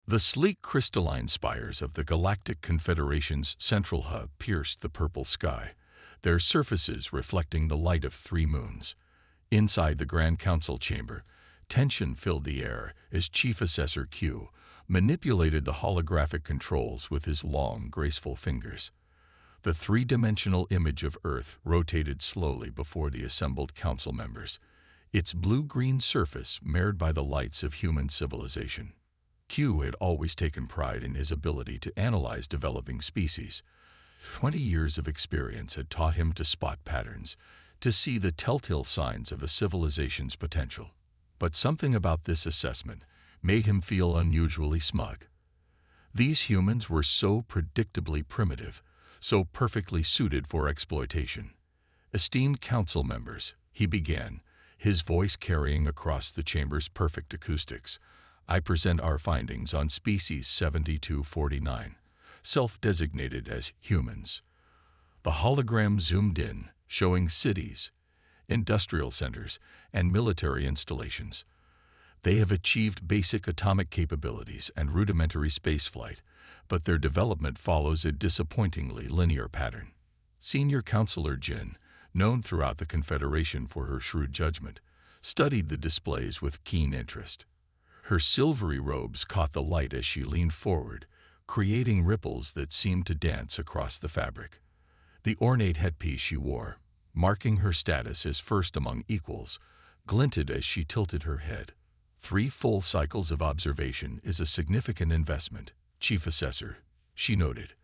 The sleek crystalline spires of the Galactic Confederation's central hub pierced the purple sky, their surfaces reflecting the light of 3 moons. Inside the Grand Council chamber, tension filled the air as Chief Assessor Q manipulated the holographic controls with his long, graceful fingers. The 3-dimensional image of Earth rotated slowly before the assembled council members, its blue-green surface marred by the lights of human civilization. Q had always taken pride in his ability to analyze developing species. 20 years of experience had taught him to spot patterns, to see the telltale signs of a civilization's potential. But something about this assessment made him feel unusually smug. These humans were so predictably primitive, so perfectly suited for exploitation. "Esteemed council members," he began, his voice carrying across the chamber's perfect acoustics, "I present our findings on species 7249, self-designated as humans." The hologram zoomed in, showing cities, industrial centers, and military installations. They have achieved basic atomic capabilities and rudimentary spaceflight, but their development follows a disappointingly linear pattern. Senior Counselor Jin, known throughout the Confederation for her shrewd judgment, studied the displays with keen interest. Her silvery robes caught the light as she leaned forward, creating ripples that seemed to dance across the fabric. The ornate headpiece she wore, marking her status as first among equals, glinted as she tilted her head. 3 full cycles of observation is a significant investment, Chief Assessor, she noted.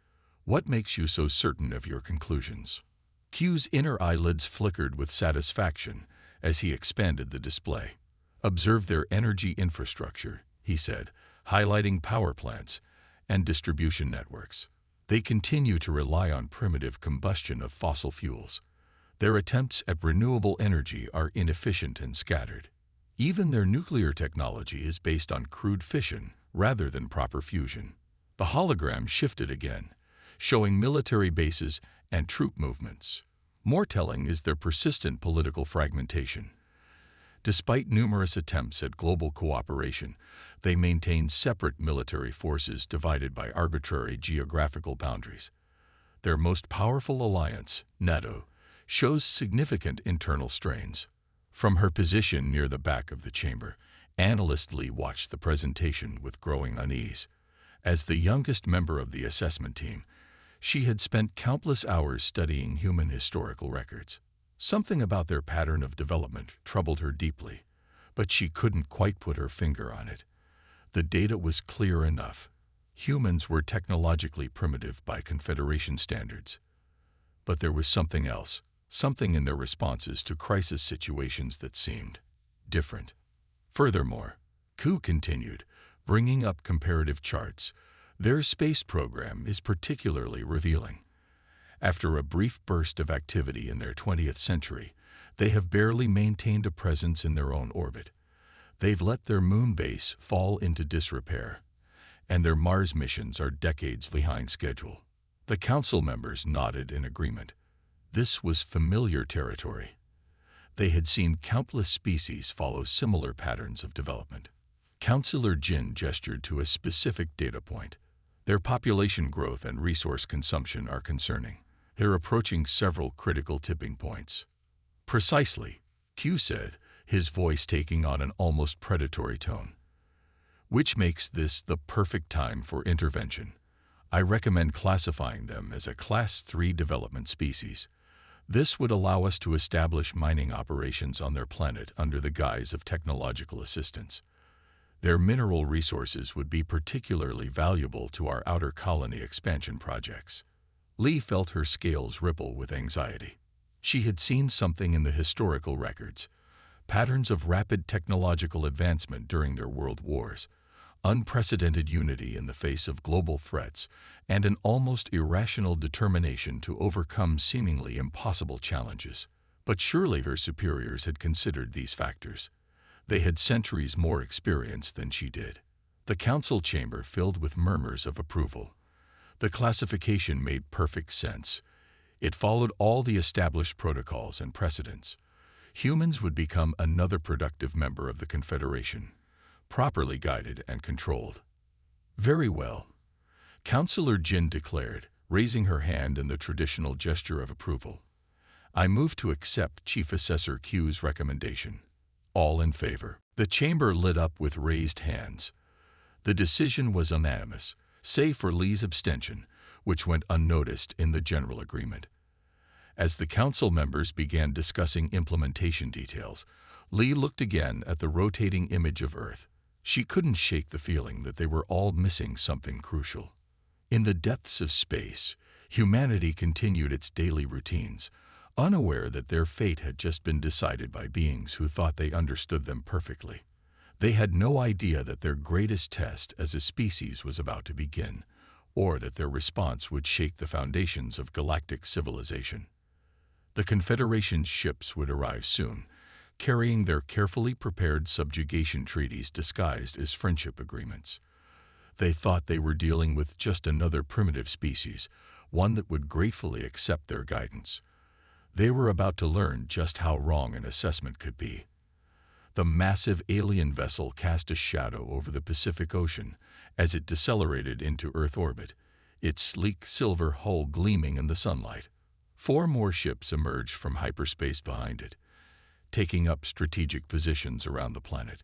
What makes you so certain of your conclusions? Q's inner eyelids flickered with satisfaction as he expanded the display. Observe their energy infrastructure, he said, highlighting power plants and distribution networks. They continue to rely on primitive combustion of fossil fuels. Their attempts at renewable energy are inefficient and scattered. Even their nuclear technology is based on crude fission rather than proper fusion. The hologram shifted again, showing military bases and troop movements. More telling is their persistent political fragmentation. Despite numerous attempts at global cooperation, they maintain separate military forces divided by arbitrary geographical boundaries. Their most powerful alliance, NATO, shows significant internal strains. From her position near the back of the chamber, Analyst Lee watched the presentation with growing unease. As the youngest member of the assessment team, she had spent countless hours studying human historical records. Something about their pattern of development troubled her deeply, but she couldn't quite put her finger on it. The data was clear enough. Humans were technologically primitive by Confederation standards. But there was something else, something in their responses to crisis situations that seemed different. Furthermore, Ku continued, bringing up comparative charts. Their space program is particularly revealing. After a brief burst of activity in their 20th century, they have barely maintained a presence in their own orbit. They've let their moon base fall into disrepair, and their Mars missions are decades behind schedule. The council members nodded in agreement. This was familiar territory. They had seen countless species follow similar patterns of development. Counselor Jin gestured to a specific data point. Their population growth and resource consumption are concerning. They're approaching several critical tipping points. Precisely, Q said, his voice taking on an almost predatory tone. Which makes this the perfect time for intervention. I recommend classifying them as a Class 3 development species. This would allow us to establish mining operations on their planet under the guise of technological assistance. Their mineral resources would be particularly valuable to our outer colony expansion projects. Lee felt her scales ripple with anxiety. She had seen something in the historical records, patterns of rapid technological advancement during their world wars, unprecedented unity in the face of global threats, and an almost irrational determination to overcome seemingly impossible challenges. But surely her superiors had considered these factors. They had centuries more experience than she did. The council chamber filled with murmurs of approval. The classification made perfect sense. It followed all the established protocols and precedents. Humans would become another productive member of the Confederation, properly guided and controlled. Very well, Counselor Jin declared, raising her hand in the traditional gesture of approval. I move to accept Chief Assessor Q's recommendation. All in favor. The chamber lit up with raised hands. The decision was unanimous, save for Lee's abstention, which went unnoticed in the general agreement. As the council members began discussing implementation details, Lee looked again at the rotating image of Earth. She couldn't shake the feeling that they were all missing something crucial. In the depths of space, humanity continued its daily routines, unaware that their fate had just been decided by beings who thought they understood them perfectly. They had no idea that their greatest test as a species was about to begin, or that their response would shake the foundations of galactic civilization. The Confederation's ships would arrive soon, carrying their carefully prepared subjugation treaties disguised as friendship agreements. They thought they were dealing with just another primitive species, one that would gratefully accept their guidance. They were about to learn just how wrong an assessment could be. The massive alien vessel cast a shadow over the Pacific Ocean as it decelerated into Earth orbit, its sleek silver hull gleaming in the sunlight. 4 more ships emerged from hyperspace behind it, taking up strategic positions around the planet.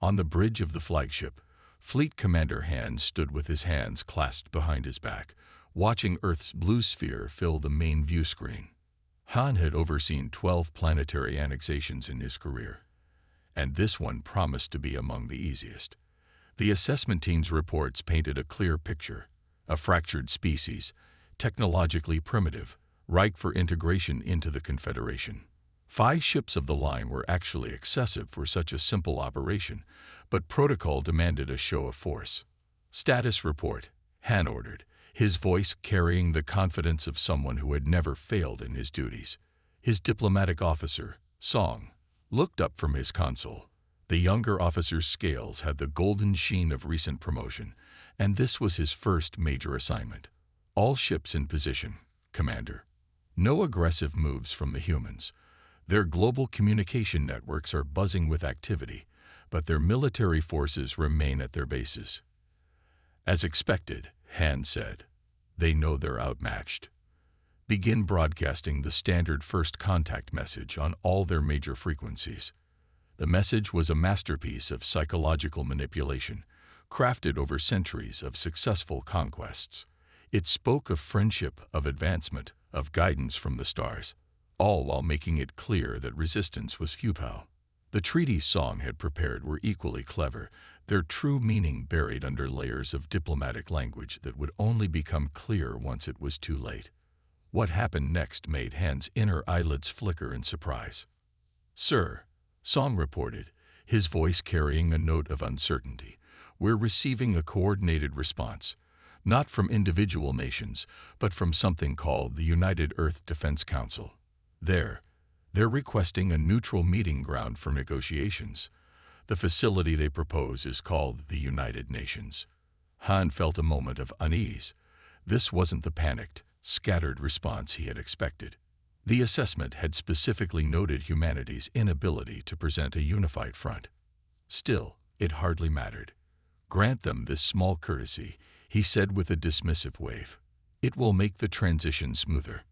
On the bridge of the flagship, Fleet Commander Han stood with his hands clasped behind his back, watching Earth's blue sphere fill the main view screen. Han had overseen 12 planetary annexations in his career, and this one promised to be among the easiest. The assessment team's reports painted a clear picture: a fractured species, technologically primitive, ripe for integration into the Confederation. 5 ships of the line were actually excessive for such a simple operation, but protocol demanded a show of force. Status report, Han ordered, his voice carrying the confidence of someone who had never failed in his duties. His diplomatic officer, Song, looked up from his console. The younger officer's scales had the golden sheen of recent promotion, and this was his first major assignment. All ships in position, Commander. No aggressive moves from the humans. Their global communication networks are buzzing with activity, but their military forces remain at their bases. As expected, Han said, they know they're outmatched. Begin broadcasting the standard first contact message on all their major frequencies. The message was a masterpiece of psychological manipulation, crafted over centuries of successful conquests. It spoke of friendship, of advancement, of guidance from the stars, all while making it clear that resistance was futile. The treaties Song had prepared were equally clever, their true meaning buried under layers of diplomatic language that would only become clear once it was too late. What happened next made Han's inner eyelids flicker in surprise. Sir, Song reported, his voice carrying a note of uncertainty, we're receiving a coordinated response, not from individual nations, but from something called the United Earth Defense Council. They're requesting a neutral meeting ground for negotiations. The facility they propose is called the United Nations. Han felt a moment of unease. This wasn't the panicked, scattered response he had expected. The assessment had specifically noted humanity's inability to present a unified front. Still, it hardly mattered. Grant them this small courtesy, he said with a dismissive wave. It will make the transition smoother.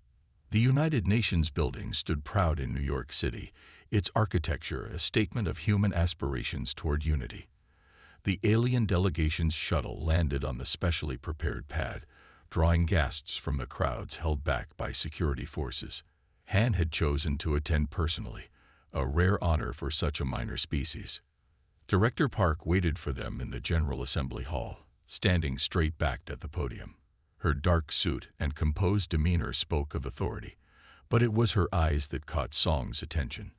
The United Nations building stood proud in New York City, its architecture a statement of human aspirations toward unity. The alien delegation's shuttle landed on the specially prepared pad, drawing gasps from the crowds held back by security forces. Han had chosen to attend personally, a rare honor for such a minor species. Director Park waited for them in the General Assembly Hall, standing straight-backed at the podium. Her dark suit and composed demeanor spoke of authority, but it was her eyes that caught Song's attention.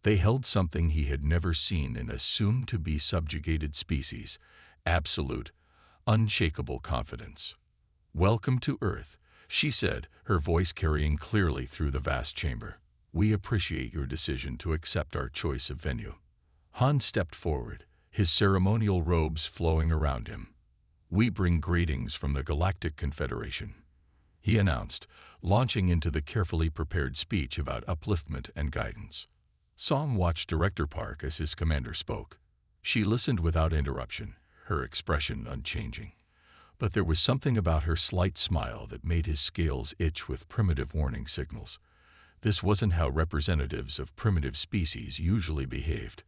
They held something he had never seen in a soon-to-be subjugated species: absolute, unshakable confidence. Welcome to Earth, she said, her voice carrying clearly through the vast chamber. We appreciate your decision to accept our choice of venue. Han stepped forward, his ceremonial robes flowing around him. We bring greetings from the Galactic Confederation, he announced, launching into the carefully prepared speech about upliftment and guidance. Song watched Director Park as his commander spoke. She listened without interruption, her expression unchanging. But there was something about her slight smile that made his scales itch with primitive warning signals. This wasn't how representatives of primitive species usually behaved.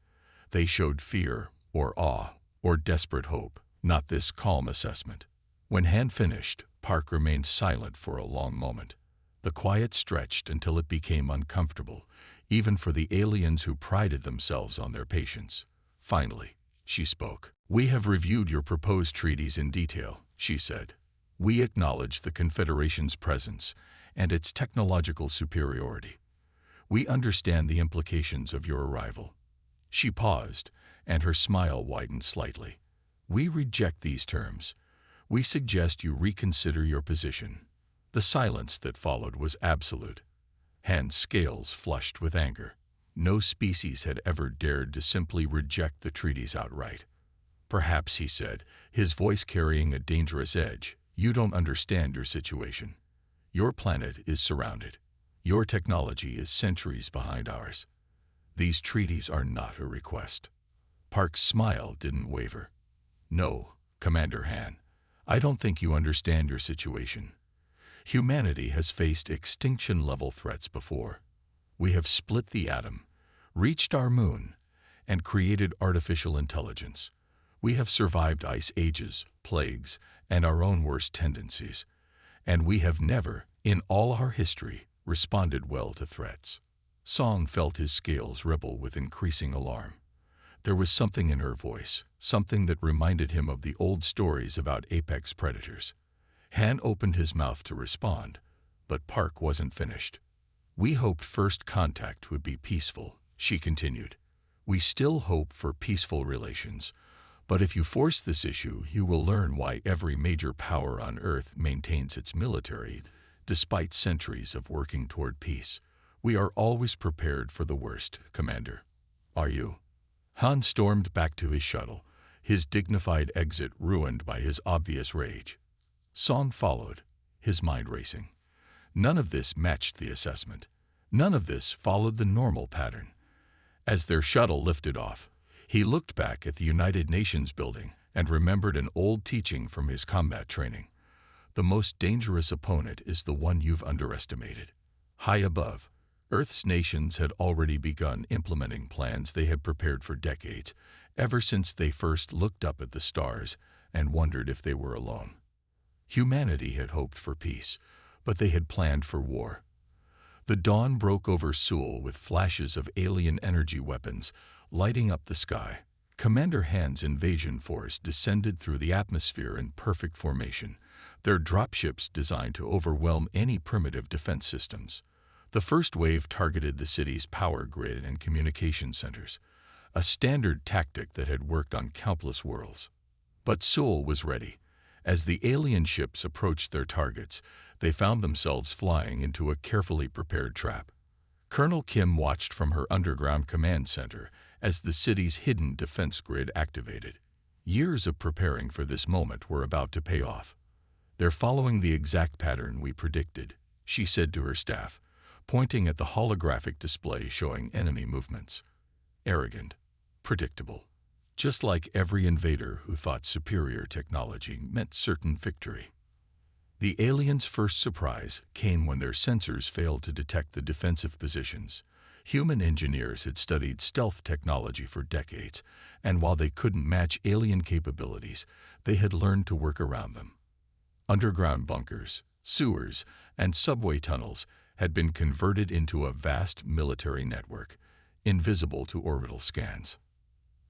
They showed fear, or awe, or desperate hope, not this calm assessment. When Han finished, Park remained silent for a long moment. The quiet stretched until it became uncomfortable, even for the aliens who prided themselves on their patience. Finally, she spoke. "We have reviewed your proposed treaties in detail," she said. "We acknowledge the Confederation's presence and its technological superiority. We understand the implications of your arrival." She paused, and her smile widened slightly. "We reject these terms. We suggest you reconsider your position." The silence that followed was absolute. Han's scales flushed with anger. No species had ever dared to simply reject the treaties outright. "Perhaps," he said, his voice carrying a dangerous edge, "you don't understand your situation. Your planet is surrounded. Your technology is centuries behind ours. These treaties are not a request." Park's smile didn't waver. "No, Commander Han, I don't think you understand your situation. Humanity has faced extinction-level threats before. We have split the atom, reached our moon, and created artificial intelligence. We have survived ice ages, plagues, and our own worst tendencies. And we have never, in all our history, responded well to threats." Song felt his scales ripple with increasing alarm. There was something in her voice, something that reminded him of the old stories about apex predators. Han opened his mouth to respond, but Park wasn't finished. "We hoped first contact would be peaceful," she continued. "We still hope for peaceful relations, but if you force this issue, you will learn why every major power on Earth maintains its military, despite centuries of working toward peace. We are always prepared for the worst, Commander. Are you?" Han stormed back to his shuttle, his dignified exit ruined by his obvious rage. Song followed, his mind racing. None of this matched the assessment. None of this followed the normal pattern. As their shuttle lifted off, he looked back at the United Nations building and remembered an old teaching from his combat training. The most dangerous opponent is the one you've underestimated. High above, Earth's nations had already begun implementing plans they had prepared for decades, ever since they first looked up at the stars and wondered if they were alone. Humanity had hoped for peace, but they had planned for war. The dawn broke over Seoul with flashes of alien energy weapons lighting up the sky. Commander Han's invasion force descended through the atmosphere in perfect formation, their dropships designed to overwhelm any primitive defense systems. The first wave targeted the city's power grid and communication centers, a standard tactic that had worked on countless worlds. But Seoul was ready. As the alien ships approached their targets, they found themselves flying into a carefully prepared trap. Colonel Kim watched from her underground command center as the city's hidden defense grid activated. Years of preparing for this moment were about to pay off. "They're following the exact pattern we predicted," she said to her staff, pointing at the holographic display showing enemy movements. Arrogant, predictable, just like every invader who thought superior technology meant certain victory. The aliens' first surprise came when their sensors failed to detect the defensive positions. Human engineers had studied stealth technology for decades, and while they couldn't match alien capabilities, they had learned to work around them. Underground bunkers, sewers, and subway tunnels had been converted into a vast military network, invisible to orbital scans.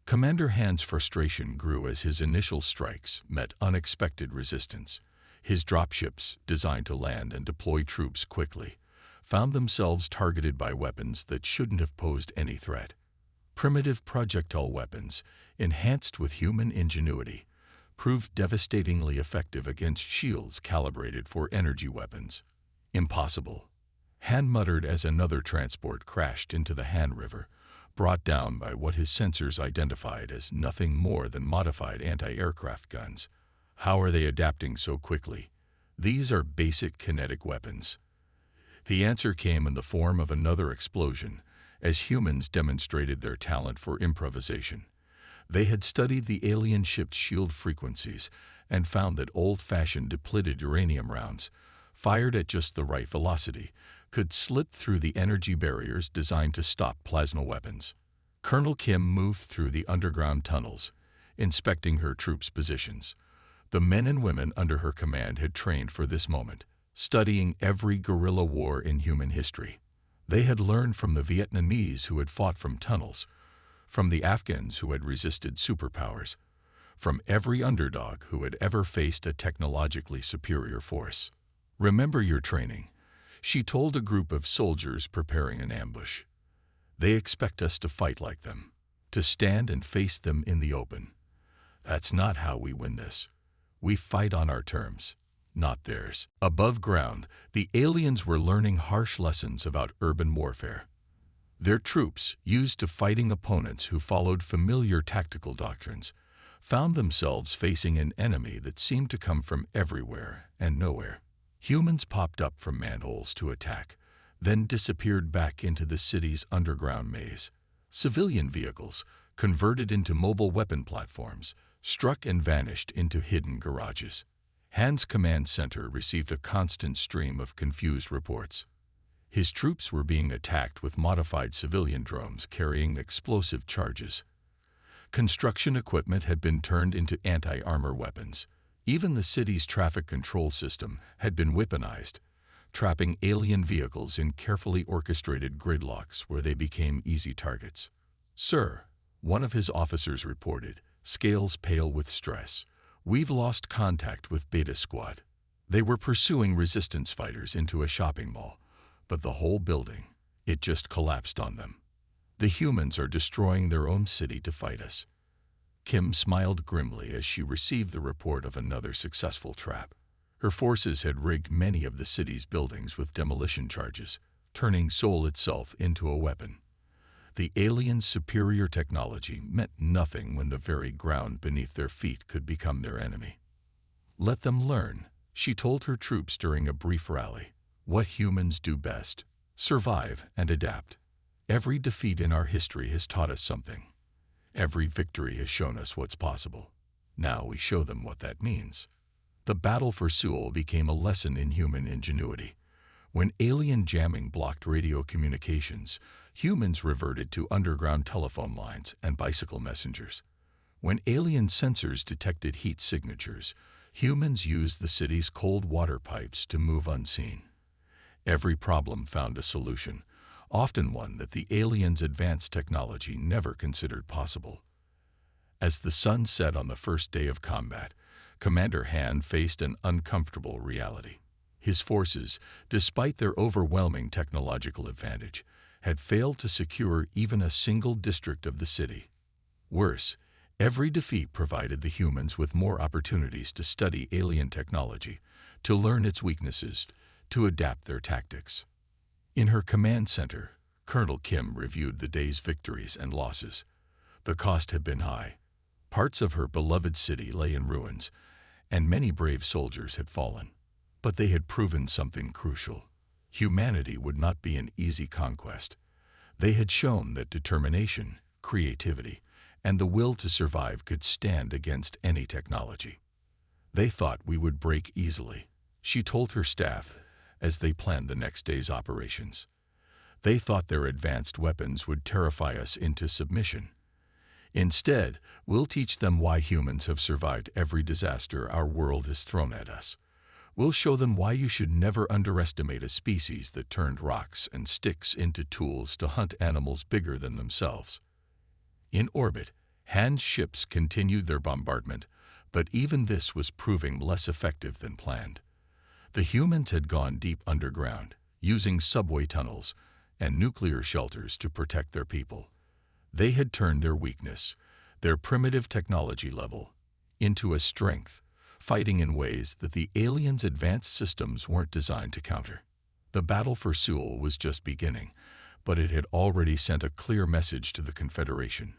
Commander Han's frustration grew as his initial strikes met unexpected resistance. His dropships, designed to land and deploy troops quickly, found themselves targeted by weapons that shouldn't have posed any threat. Primitive projectile weapons, enhanced with human ingenuity, proved devastatingly effective against shields calibrated for energy weapons. "Impossible," Han muttered as another transport crashed into the Han River, brought down by what his sensors identified as nothing more than modified anti-aircraft guns. "How are they adapting so quickly? These are basic kinetic weapons." The answer came in the form of another explosion, as humans demonstrated their talent for improvisation. They had studied the alien ship's shield frequencies and found that old-fashioned depleted uranium rounds, fired at just the right velocity, could slip through the energy barriers designed to stop plasma weapons. Colonel Kim moved through the underground tunnels, inspecting her troops' positions. The men and women under her command had trained for this moment, studying every guerrilla war in human history. They had learned from the Vietnamese who had fought from tunnels, from the Afghans who had resisted superpowers, from every underdog who had ever faced a technologically superior force. "Remember your training," she told a group of soldiers preparing an ambush. "They expect us to fight like them, to stand and face them in the open. That's not how we win this. We fight on our terms, not theirs." Above ground, the aliens were learning harsh lessons about urban warfare. Their troops, used to fighting opponents who followed familiar tactical doctrines, found themselves facing an enemy that seemed to come from everywhere and nowhere. Humans popped up from manholes to attack, then disappeared back into the city's underground maze. Civilian vehicles, converted into mobile weapon platforms, struck and vanished into hidden garages. Han's command center received a constant stream of confused reports. His troops were being attacked with modified civilian drones carrying explosive charges. Construction equipment had been turned into anti-armor weapons. Even the city's traffic control system had been weaponized, trapping alien vehicles in carefully orchestrated gridlocks where they became easy targets. "Sir," one of his officers reported, scales pale with stress, "we've lost contact with Beta Squad. They were pursuing resistance fighters into a shopping mall, but the whole building, it just collapsed on them. The humans are destroying their own city to fight us." Kim smiled grimly as she received the report of another successful trap. Her forces had rigged many of the city's buildings with demolition charges, turning Seoul itself into a weapon. The aliens' superior technology meant nothing when the very ground beneath their feet could become their enemy. "Let them learn," she told her troops during a brief rally. "What humans do best: survive and adapt. Every defeat in our history has taught us something. Every victory has shown us what's possible. Now we show them what that means." The battle for Seoul became a lesson in human ingenuity. When alien jamming blocked radio communications, humans reverted to underground telephone lines and bicycle messengers. When alien sensors detected heat signatures, humans used the city's cold water pipes to move unseen. Every problem found a solution, often one that the aliens' advanced technology never considered possible. As the sun set on the first day of combat, Commander Han faced an uncomfortable reality. His forces, despite their overwhelming technological advantage, had failed to secure even a single district of the city. Worse, every defeat provided the humans with more opportunities to study alien technology, to learn its weaknesses, to adapt their tactics. In her command center, Colonel Kim reviewed the day's victories and losses. The cost had been high. Parts of her beloved city lay in ruins, and many brave soldiers had fallen. But they had proven something crucial. Humanity would not be an easy conquest. They had shown that determination, creativity, and the will to survive could stand against any technology. "They thought we would break easily," she told her staff as they planned the next day's operations. "They thought their advanced weapons would terrify us into submission. Instead, we'll teach them why humans have survived every disaster our world has thrown at us. We'll show them why you should never underestimate a species that turned rocks and sticks into tools to hunt animals bigger than themselves." In orbit, Han's ships continued their bombardment, but even this was proving less effective than planned. The humans had gone deep underground, using subway tunnels and nuclear shelters to protect their people. They had turned their weakness, their primitive technology level, into a strength, fighting in ways that the aliens' advanced systems weren't designed to counter. The battle for Seoul was just beginning, but it had already sent a clear message to the Confederation.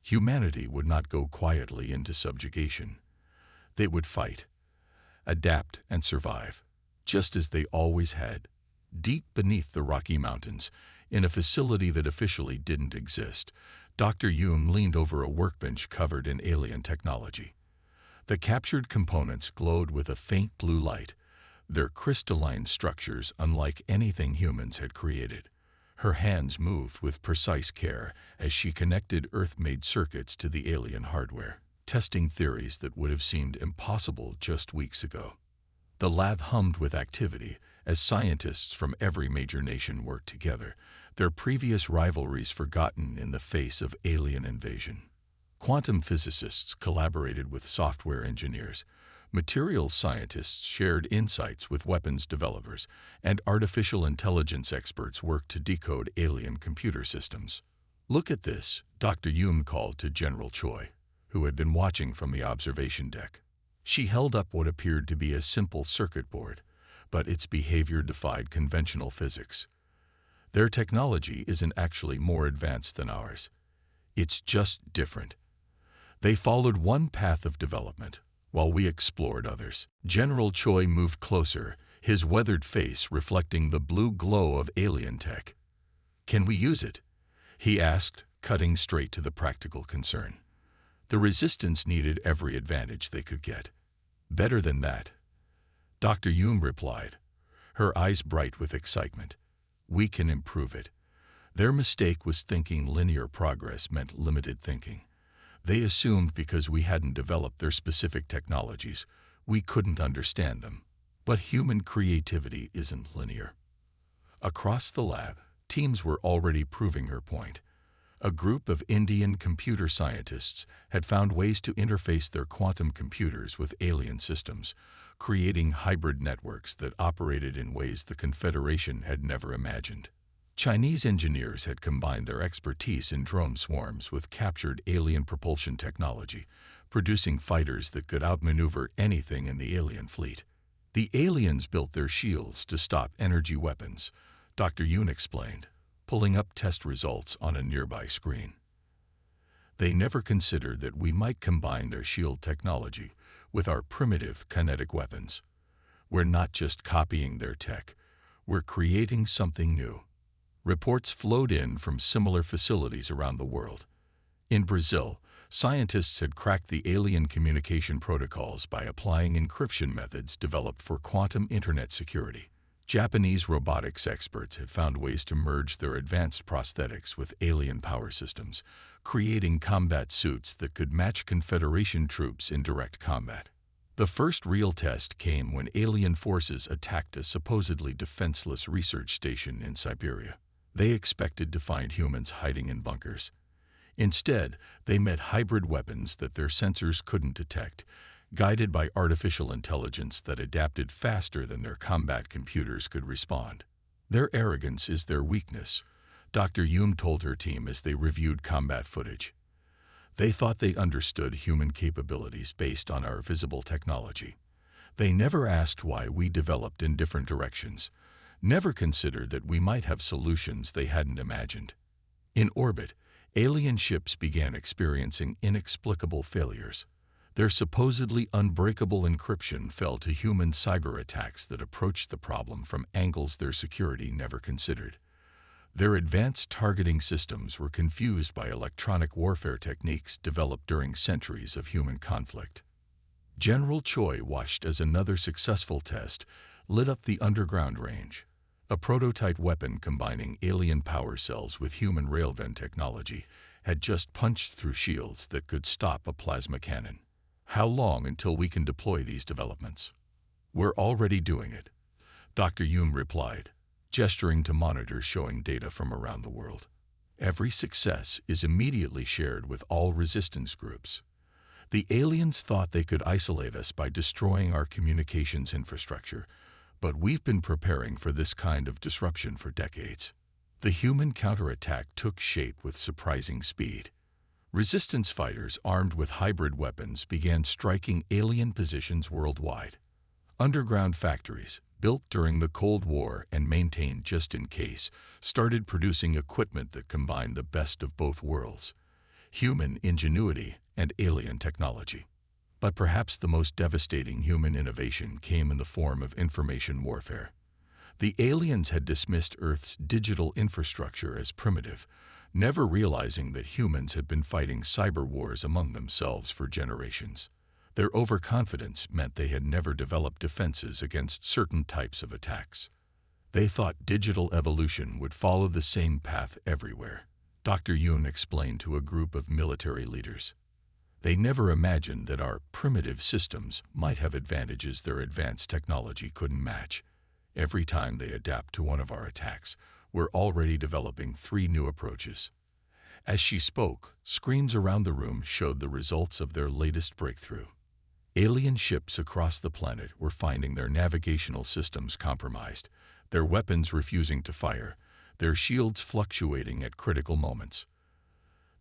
Humanity would not go quietly into subjugation. They would fight, adapt, and survive, just as they always had, deep beneath the Rocky Mountains, in a facility that officially didn't exist, Dr. Yoon leaned over a workbench covered in alien technology. The captured components glowed with a faint blue light, their crystalline structures unlike anything humans had created. Her hands moved with precise care as she connected Earth-made circuits to the alien hardware, testing theories that would have seemed impossible just weeks ago. The lab hummed with activity as scientists from every major nation worked together, their previous rivalries forgotten in the face of alien invasion. Quantum physicists collaborated with software engineers, materials scientists shared insights with weapons developers, and artificial intelligence experts worked to decode alien computer systems. "Look at this," Dr. Yoon called to General Choi, who had been watching from the observation deck. She held up what appeared to be a simple circuit board, but its behavior defied conventional physics. "Their technology isn't actually more advanced than ours. It's just different. They followed one path of development, while we explored others." General Choi moved closer, his weathered face reflecting the blue glow of alien tech. "Can we use it?" he asked, cutting straight to the practical concern. The resistance needed every advantage they could get. "Better than that," Dr. Yoon replied, her eyes bright with excitement. "We can improve it." Their mistake was thinking linear progress meant limited thinking. They assumed because we hadn't developed their specific technologies, we couldn't understand them. But human creativity isn't linear. Across the lab, teams were already proving her point. A group of Indian computer scientists had found ways to interface their quantum computers with alien systems, creating hybrid networks that operated in ways the Confederation had never imagined. Chinese engineers had combined their expertise in drone swarms with captured alien propulsion technology, producing fighters that could outmaneuver anything in the alien fleet. The aliens built their shields to stop energy weapons, Dr. Yoon explained, pulling up test results on a nearby screen. They never considered that we might combine their shield technology with our primitive kinetic weapons. We're not just copying their tech, we're creating something new. Reports flowed in from similar facilities around the world. In Brazil, scientists had cracked the alien communication protocols by applying encryption methods developed for quantum internet security. Japanese robotics experts had found ways to merge their advanced prosthetics with alien power systems, creating combat suits that could match Confederation troops in direct combat. The first real test came when alien forces attacked a supposedly defenseless research station in Siberia. They expected to find humans hiding in bunkers. Instead, they met hybrid weapons that their sensors couldn't detect, guided by artificial intelligence that adapted faster than their combat computers could respond. "Their arrogance is their weakness," Dr. Yoon told her team as they reviewed combat footage. "They thought they understood human capabilities based on our visible technology. They never asked why we developed in different directions, never considered that we might have solutions they hadn't imagined." In orbit, alien ships began experiencing inexplicable failures. Their supposedly unbreakable encryption fell to human cyber attacks that approached the problem from angles their security never considered. Their advanced targeting systems were confused by electronic warfare techniques developed during centuries of human conflict. General Choi watched as another successful test lit up the underground range. A prototype weapon combining alien power cells with human railgun technology had just punched through shields that could stop a plasma cannon. "How long until we can deploy these developments?" "We're already doing it," Dr. Yoon replied, gesturing to monitors showing data from around the world. "Every success is immediately shared with all resistance groups. The aliens thought they could isolate us by destroying our communications infrastructure, but we've been preparing for this kind of disruption for decades." The human counterattack took shape with surprising speed. Resistance fighters armed with hybrid weapons began striking alien positions worldwide. Underground factories, built during the Cold War and maintained just in case, started producing equipment that combined the best of both worlds: human ingenuity and alien technology. But perhaps the most devastating human innovation came in the form of information warfare. The aliens had dismissed Earth's digital infrastructure as primitive, never realizing that humans had been fighting cyber wars among themselves for generations. Their overconfidence meant they had never developed defenses against certain types of attacks. They thought digital evolution would follow the same path everywhere, Dr. Yoon explained to a group of military leaders. They never imagined that our primitive systems might have advantages their advanced technology couldn't match. Every time they adapt to one of our attacks, we're already developing 3 new approaches. As she spoke, screens around the room showed the results of their latest breakthrough. Alien ships across the planet were finding their navigational systems compromised, their weapons refusing to fire, their shields fluctuating at critical moments.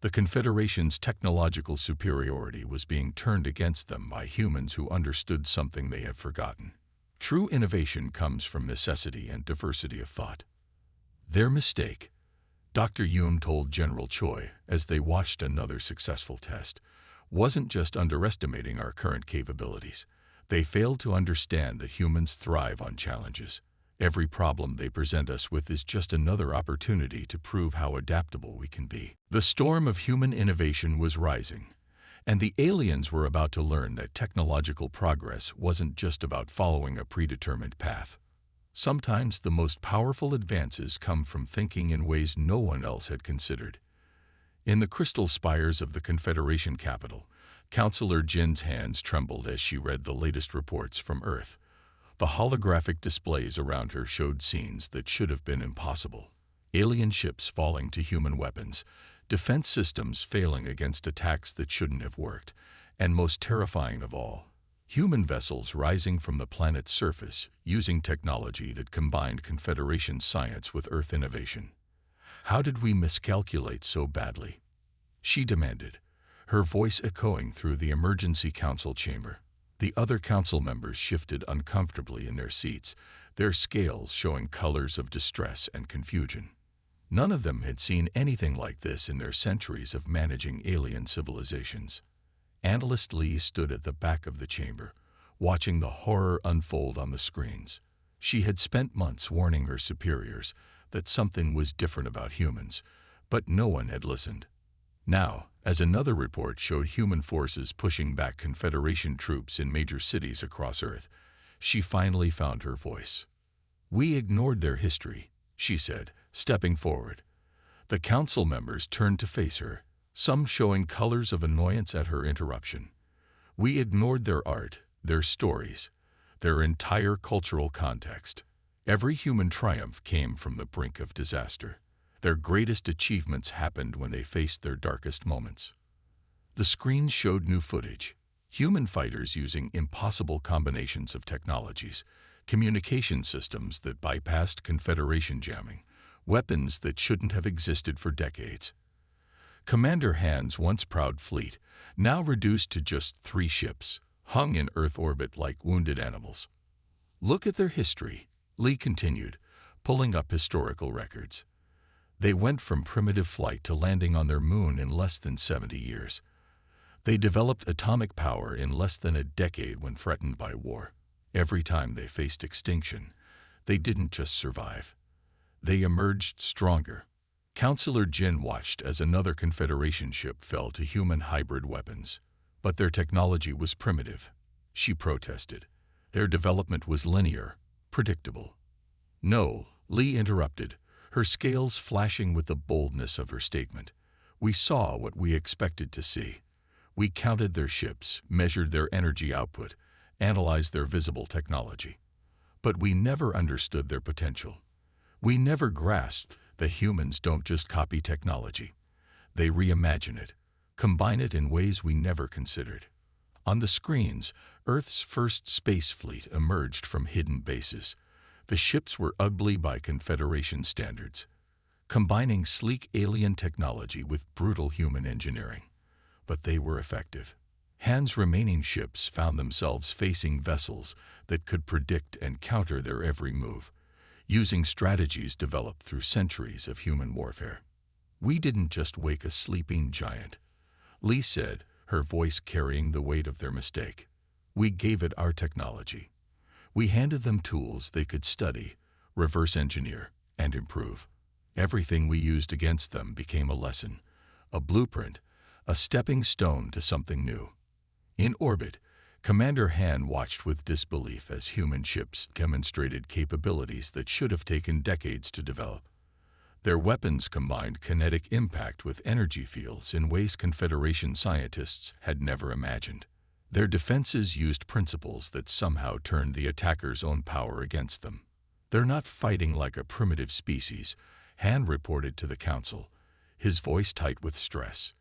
The Confederation's technological superiority was being turned against them by humans who understood something they had forgotten. True innovation comes from necessity and diversity of thought. Their mistake, Dr. Yoon told General Choi as they watched another successful test, wasn't just underestimating our current capabilities. They failed to understand that humans thrive on challenges. Every problem they present us with is just another opportunity to prove how adaptable we can be. The storm of human innovation was rising, and the aliens were about to learn that technological progress wasn't just about following a predetermined path. Sometimes the most powerful advances come from thinking in ways no one else had considered. In the crystal spires of the Confederation capital, Counselor Jin's hands trembled as she read the latest reports from Earth. The holographic displays around her showed scenes that should have been impossible. Alien ships falling to human weapons, defense systems failing against attacks that shouldn't have worked, and most terrifying of all, human vessels rising from the planet's surface using technology that combined Confederation science with Earth innovation. How did we miscalculate so badly? She demanded, her voice echoing through the emergency council chamber. The other council members shifted uncomfortably in their seats, their scales showing colors of distress and confusion. None of them had seen anything like this in their centuries of managing alien civilizations. Analyst Lee stood at the back of the chamber, watching the horror unfold on the screens. She had spent months warning her superiors that something was different about humans, but no one had listened. Now, as another report showed human forces pushing back Confederation troops in major cities across Earth, she finally found her voice. "We ignored their history," she said, stepping forward. The council members turned to face her, some showing colors of annoyance at her interruption. "We ignored their art, their stories, their entire cultural context. Every human triumph came from the brink of disaster. Their greatest achievements happened when they faced their darkest moments." The screens showed new footage, human fighters using impossible combinations of technologies, communication systems that bypassed Confederation jamming, weapons that shouldn't have existed for decades. Commander Han's once proud fleet, now reduced to just 3 ships, hung in Earth orbit like wounded animals. "Look at their history," Lee continued, pulling up historical records. "They went from primitive flight to landing on their moon in less than 70 years. They developed atomic power in less than a decade when threatened by war. Every time they faced extinction, they didn't just survive. They emerged stronger." Counselor Jin watched as another Confederation ship fell to human hybrid weapons. "But their technology was primitive," she protested. "Their development was linear, predictable." "No," Lee interrupted, her scales flashing with the boldness of her statement. "We saw what we expected to see. We counted their ships, measured their energy output, analyzed their visible technology. But we never understood their potential. We never grasped that humans don't just copy technology. They reimagine it, combine it in ways we never considered." On the screens, Earth's first space fleet emerged from hidden bases. The ships were ugly by Confederation standards, combining sleek alien technology with brutal human engineering. But they were effective. Han's remaining ships found themselves facing vessels that could predict and counter their every move, using strategies developed through centuries of human warfare. "We didn't just wake a sleeping giant," Lee said, her voice carrying the weight of their mistake. "We gave it our technology. We handed them tools they could study, reverse engineer, and improve. Everything we used against them became a lesson, a blueprint, a stepping stone to something new. In orbit, Commander Han watched with disbelief as human ships demonstrated capabilities that should have taken decades to develop. Their weapons combined kinetic impact with energy fields in ways Confederation scientists had never imagined. Their defenses used principles that somehow turned the attackers' own power against them. "They're not fighting like a primitive species," Han reported to the Council, his voice tight with stress.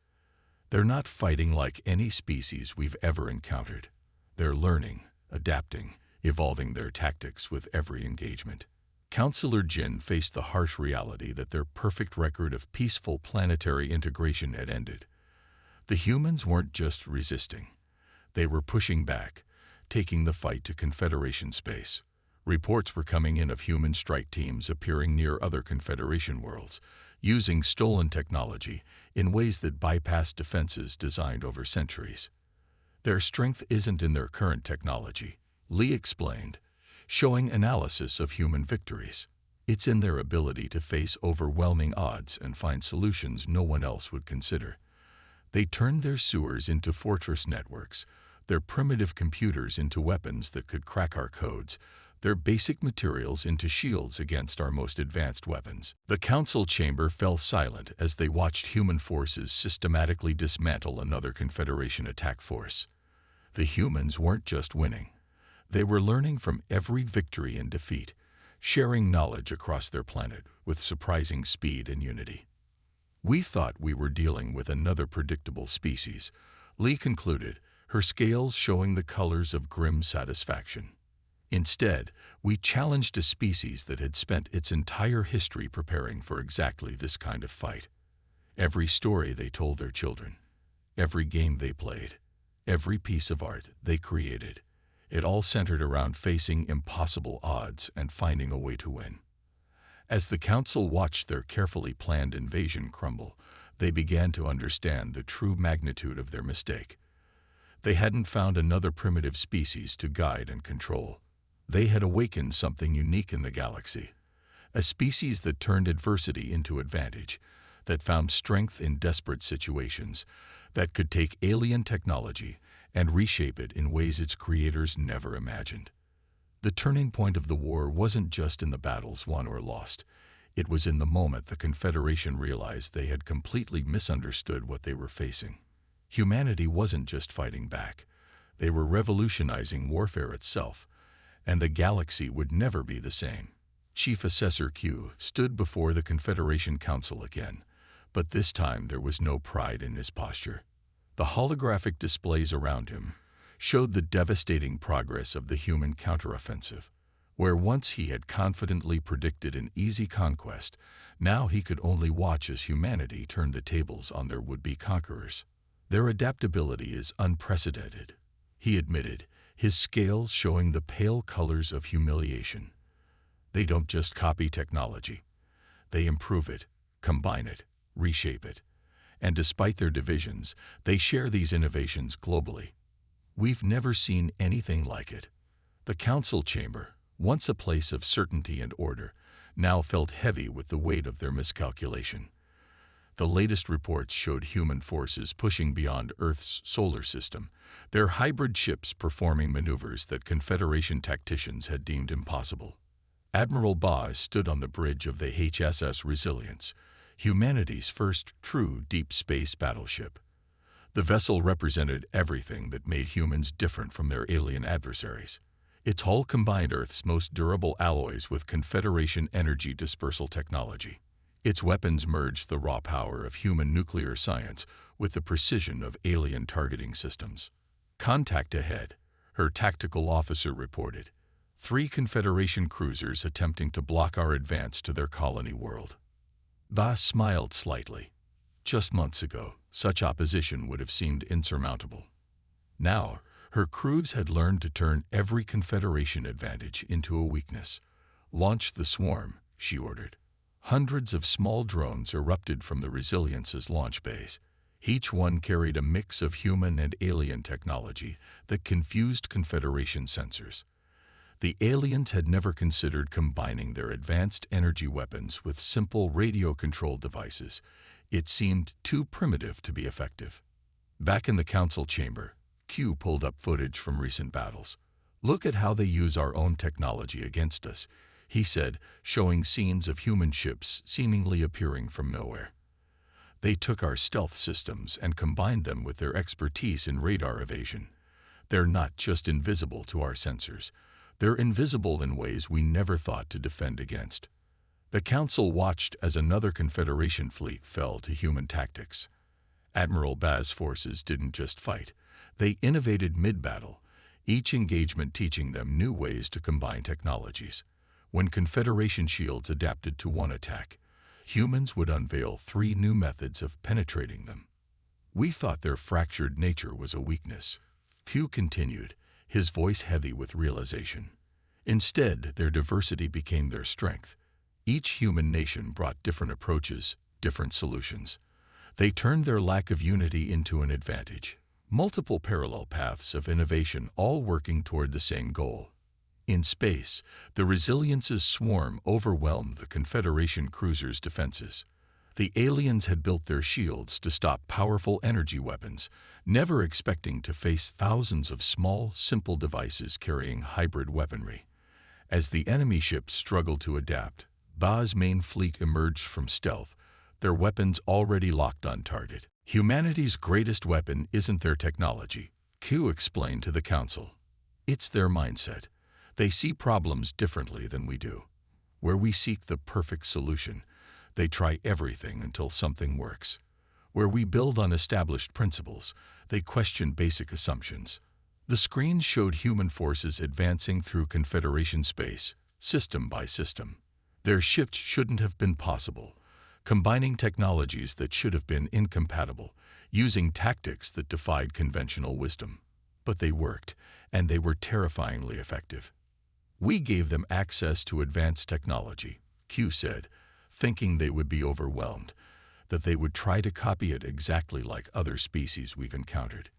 "They're not fighting like any species we've ever encountered. They're learning, adapting, evolving their tactics with every engagement." Counselor Jin faced the harsh reality that their perfect record of peaceful planetary integration had ended. The humans weren't just resisting. They were pushing back, taking the fight to Confederation space. Reports were coming in of human strike teams appearing near other Confederation worlds, using stolen technology in ways that bypassed defenses designed over centuries. "Their strength isn't in their current technology," Lee explained, showing analysis of human victories. "It's in their ability to face overwhelming odds and find solutions no one else would consider. They turned their sewers into fortress networks, their primitive computers into weapons that could crack our codes, their basic materials into shields against our most advanced weapons." The Council chamber fell silent as they watched human forces systematically dismantle another Confederation attack force. The humans weren't just winning. They were learning from every victory and defeat, sharing knowledge across their planet with surprising speed and unity. "We thought we were dealing with another predictable species," Lee concluded, her scales showing the colors of grim satisfaction. "Instead, we challenged a species that had spent its entire history preparing for exactly this kind of fight. Every story they told their children, every game they played, every piece of art they created, it all centered around facing impossible odds and finding a way to win." As the Council watched their carefully planned invasion crumble, they began to understand the true magnitude of their mistake. They hadn't found another primitive species to guide and control. They had awakened something unique in the galaxy, a species that turned adversity into advantage, that found strength in desperate situations, that could take alien technology and reshape it in ways its creators never imagined. The turning point of the war wasn't just in the battles won or lost. It was in the moment the Confederation realized they had completely misunderstood what they were facing. Humanity wasn't just fighting back. They were revolutionizing warfare itself, and the galaxy would never be the same. Chief Assessor Q stood before the Confederation Council again, but this time there was no pride in his posture. The holographic displays around him showed the devastating progress of the human counteroffensive. Where once he had confidently predicted an easy conquest, now he could only watch as humanity turned the tables on their would-be conquerors. "Their adaptability is unprecedented," he admitted, his scales showing the pale colors of humiliation. "They don't just copy technology. They improve it, combine it, reshape it. And despite their divisions, they share these innovations globally. We've never seen anything like it." The Council chamber, once a place of certainty and order, now felt heavy with the weight of their miscalculation. The latest reports showed human forces pushing beyond Earth's solar system, their hybrid ships performing maneuvers that Confederation tacticians had deemed impossible. Admiral Ba stood on the bridge of the HSS Resilience, humanity's first true deep space battleship. The vessel represented everything that made humans different from their alien adversaries. Its hull combined Earth's most durable alloys with Confederation energy dispersal technology. Its weapons merged the raw power of human nuclear science with the precision of alien targeting systems. "Contact ahead," her tactical officer reported. 3 Confederation cruisers attempting to block our advance to their colony world. Ba smiled slightly. Just months ago, such opposition would have seemed insurmountable. Now, her crews had learned to turn every Confederation advantage into a weakness. "Launch the swarm," she ordered. Hundreds of small drones erupted from the Resilience's launch bays. Each one carried a mix of human and alien technology that confused Confederation sensors. The aliens had never considered combining their advanced energy weapons with simple radio-controlled devices. It seemed too primitive to be effective. Back in the council chamber, Q pulled up footage from recent battles. "Look at how they use our own technology against us," he said, showing scenes of human ships seemingly appearing from nowhere. "They took our stealth systems and combined them with their expertise in radar evasion. They're not just invisible to our sensors. They're invisible in ways we never thought to defend against." The Council watched as another Confederation fleet fell to human tactics. Admiral Baz's forces didn't just fight. They innovated mid-battle, each engagement teaching them new ways to combine technologies. When Confederation shields adapted to one attack, humans would unveil 3 new methods of penetrating them. "We thought their fractured nature was a weakness," Q continued, his voice heavy with realization. "Instead, their diversity became their strength. Each human nation brought different approaches, different solutions. They turned their lack of unity into an advantage. Multiple parallel paths of innovation, all working toward the same goal." In space, the Resilience's swarm overwhelmed the Confederation cruisers' defenses. The aliens had built their shields to stop powerful energy weapons, never expecting to face thousands of small, simple devices carrying hybrid weaponry. As the enemy ships struggled to adapt, Ba's main fleet emerged from stealth, their weapons already locked on target. "Humanity's greatest weapon isn't their technology," Q explained to the Council. "It's their mindset. They see problems differently than we do. Where we seek the perfect solution, they try everything until something works. Where we build on established principles, they question basic assumptions." The screen showed human forces advancing through Confederation space, system by system. Their shifts shouldn't have been possible, combining technologies that should have been incompatible, using tactics that defied conventional wisdom. But they worked, and they were terrifyingly effective. "We gave them access to advanced technology," Q said, thinking they would be overwhelmed, that they would try to copy it exactly like other species we've encountered.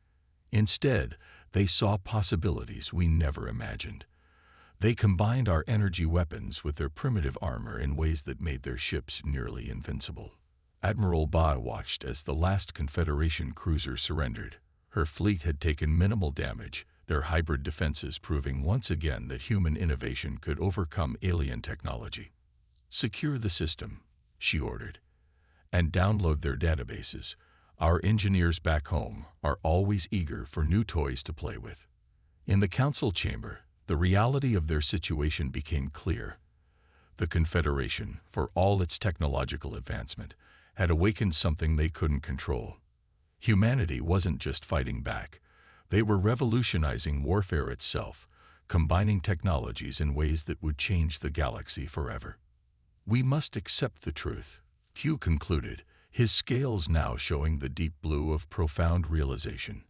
Instead, they saw possibilities we never imagined. They combined our energy weapons with their primitive armor in ways that made their ships nearly invincible. Admiral Ba watched as the last Confederation cruiser surrendered. Her fleet had taken minimal damage, their hybrid defenses proving once again that human innovation could overcome alien technology. "Secure the system," she ordered, "and download their databases. Our engineers back home are always eager for new toys to play with." In the council chamber, the reality of their situation became clear. The Confederation, for all its technological advancement, had awakened something they couldn't control. Humanity wasn't just fighting back. They were revolutionizing warfare itself, combining technologies in ways that would change the galaxy forever. "We must accept the truth," Q concluded, his scales now showing the deep blue of profound realization.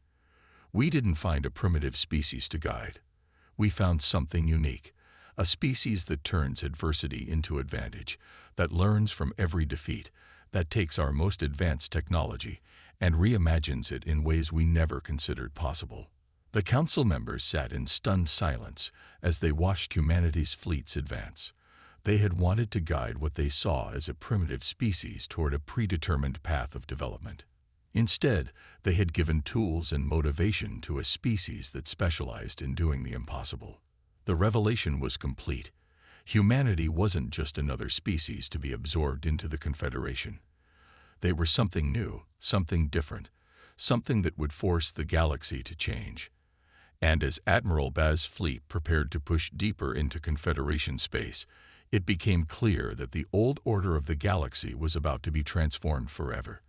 "We didn't find a primitive species to guide. We found something unique, a species that turns adversity into advantage, that learns from every defeat, that takes our most advanced technology and reimagines it in ways we never considered possible." The council members sat in stunned silence as they watched humanity's fleets advance. They had wanted to guide what they saw as a primitive species toward a predetermined path of development. Instead, they had given tools and motivation to a species that specialized in doing the impossible. The revelation was complete. Humanity wasn't just another species to be absorbed into the Confederation. They were something new, something different, something that would force the galaxy to change. And as Admiral Baz's fleet prepared to push deeper into Confederation space, it became clear that the old order of the galaxy was about to be transformed forever.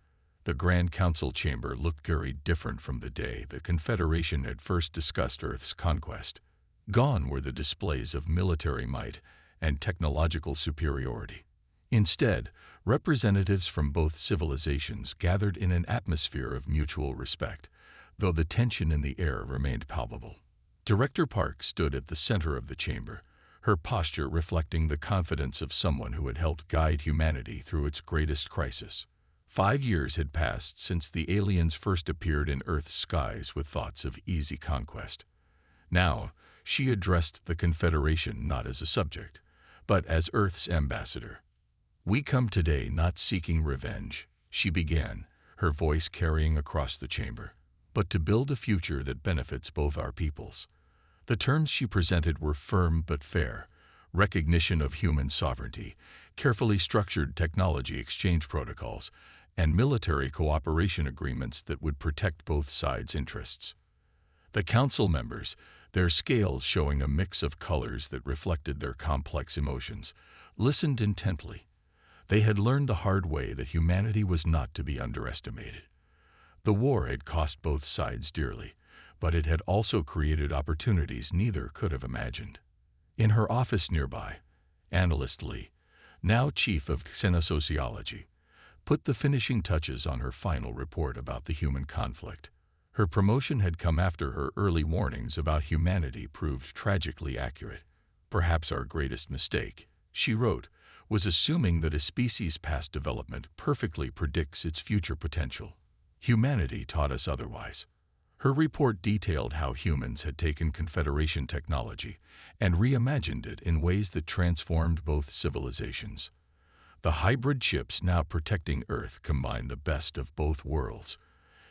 The Grand Council chamber looked very different from the day the Confederation had first discussed Earth's conquest. Gone were the displays of military might and technological superiority. Instead, representatives from both civilizations gathered in an atmosphere of mutual respect, though the tension in the air remained palpable. Director Park stood at the center of the chamber, her posture reflecting the confidence of someone who had helped guide humanity through its greatest crisis. 5 years had passed since the aliens first appeared in Earth's skies with thoughts of easy conquest. Now, She addressed the Confederation not as a subject, but as Earth's ambassador. "We come today not seeking revenge," she began, her voice carrying across the chamber, "but to build a future that benefits both our peoples." The terms she presented were firm but fair: recognition of human sovereignty, carefully structured technology exchange protocols, and military cooperation agreements that would protect both sides' interests. The council members, their scales showing a mix of colors that reflected their complex emotions, listened intently. They had learned the hard way that humanity was not to be underestimated. The war had cost both sides dearly, but it had also created opportunities neither could have imagined. In her office nearby, Analyst Lee, now chief of xenosociology, put the finishing touches on her final report about the human conflict. Her promotion had come after her early warnings about humanity proved tragically accurate. "Perhaps our greatest mistake," she wrote, "was assuming that a species' past development perfectly predicts its future potential. Humanity taught us otherwise." Her report detailed how humans had taken Confederation technology and reimagined it in ways that transformed both civilizations. The hybrid chips now protecting Earth combined the best of both worlds: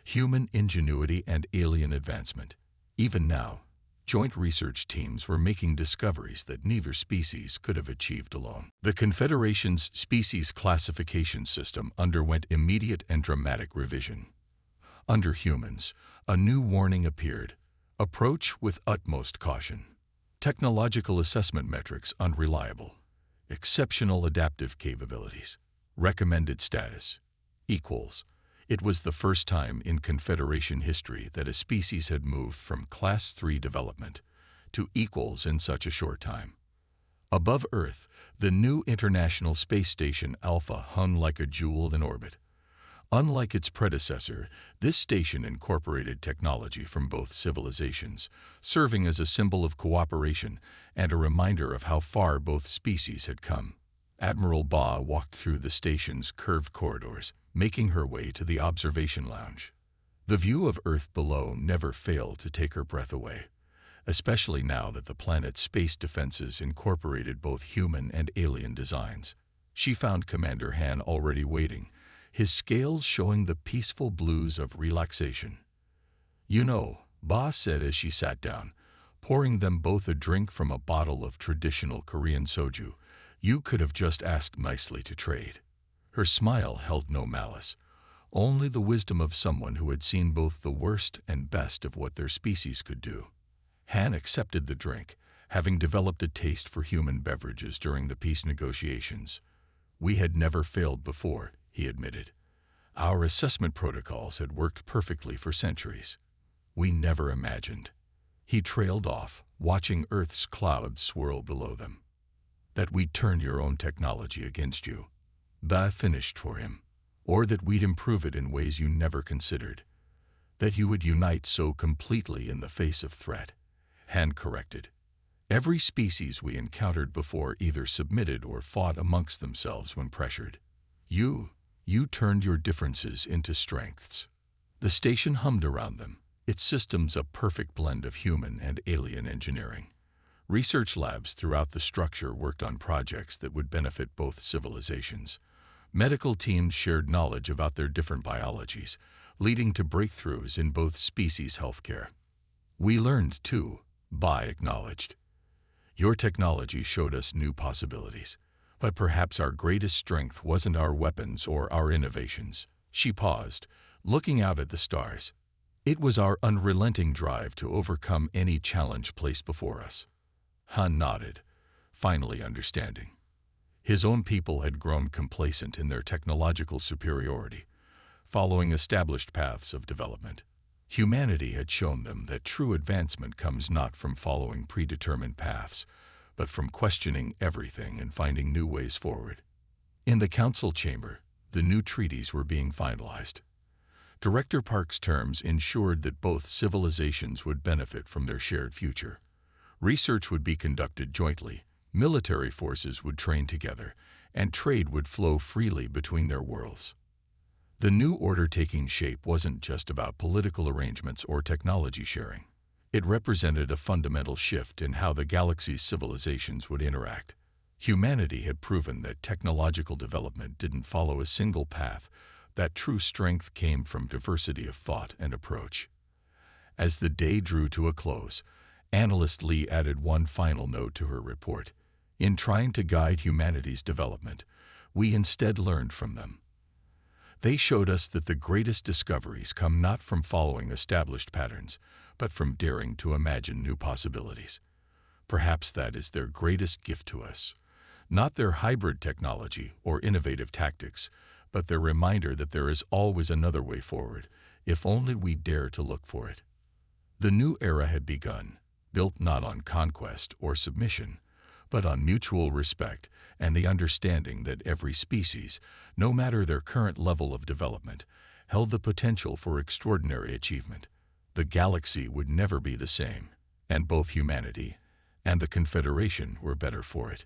human ingenuity and alien advancement. Even now, joint research teams were making discoveries that neither species could have achieved alone. The Confederation's species classification system underwent immediate and dramatic revision. Under humans, a new warning appeared: approach with utmost caution. Technological assessment metrics unreliable. Exceptional adaptive capabilities. Recommended status equals. It was the first time in Confederation history that a species had moved from Class 3 development to equals in such a short time. Above Earth, the new International Space Station Alpha hung like a jewel in orbit. Unlike its predecessor, this station incorporated technology from both civilizations, serving as a symbol of cooperation and a reminder of how far both species had come. Admiral Ba walked through the station's curved corridors, making her way to the observation lounge. The view of Earth below never failed to take her breath away, especially now that the planet's space defenses incorporated both human and alien designs. She found Commander Han already waiting, his scales showing the peaceful blues of relaxation. "You know," Ba said as she sat down, pouring them both a drink from a bottle of traditional Korean soju, "you could have just asked nicely to trade." Her smile held no malice, only the wisdom of someone who had seen both the worst and best of what their species could do. Han accepted the drink, having developed a taste for human beverages during the peace negotiations. "We had never failed before," he admitted. "Our assessment protocols had worked perfectly for centuries. We never imagined." He trailed off, watching Earth's clouds swirl below them. "That we'd turn your own technology against you," Ba finished for him. "Or that we'd improve it in ways you never considered. That you would unite so completely in the face of threat," Han corrected. "Every species we encountered before either submitted or fought amongst themselves when pressured. You turned your differences into strengths." The station hummed around them, its systems a perfect blend of human and alien engineering. Research labs throughout the structure worked on projects that would benefit both civilizations. Medical teams shared knowledge about their different biologies, leading to breakthroughs in both species' healthcare. "We learned, too," Ba acknowledged. "Your technology showed us new possibilities. But perhaps our greatest strength wasn't our weapons or our innovations." She paused, looking out at the stars. "It was our unrelenting drive to overcome any challenge placed before us." Han nodded, finally understanding. His own people had grown complacent in their technological superiority, following established paths of development. Humanity had shown them that true advancement comes not from following predetermined paths, but from questioning everything and finding new ways forward. In the council chamber, the new treaties were being finalized. Director Park's terms ensured that both civilizations would benefit from their shared future. Research would be conducted jointly, military forces would train together, and trade would flow freely between their worlds. The new order taking shape wasn't just about political arrangements or technology sharing. It represented a fundamental shift in how the galaxy's civilizations would interact. Humanity had proven that technological development didn't follow a single path, that true strength came from diversity of thought and approach. As the day drew to a close, Analyst Lee added one final note to her report. In trying to guide humanity's development, we instead learned from them. They showed us that the greatest discoveries come not from following established patterns, but from daring to imagine new possibilities. Perhaps that is their greatest gift to us. Not their hybrid technology or innovative tactics, but their reminder that there is always another way forward, if only we dare to look for it. The new era had begun, built not on conquest or submission, but on mutual respect and the understanding that every species, no matter their current level of development, held the potential for extraordinary achievement. The galaxy would never be the same, and both humanity and the Confederation were better for it.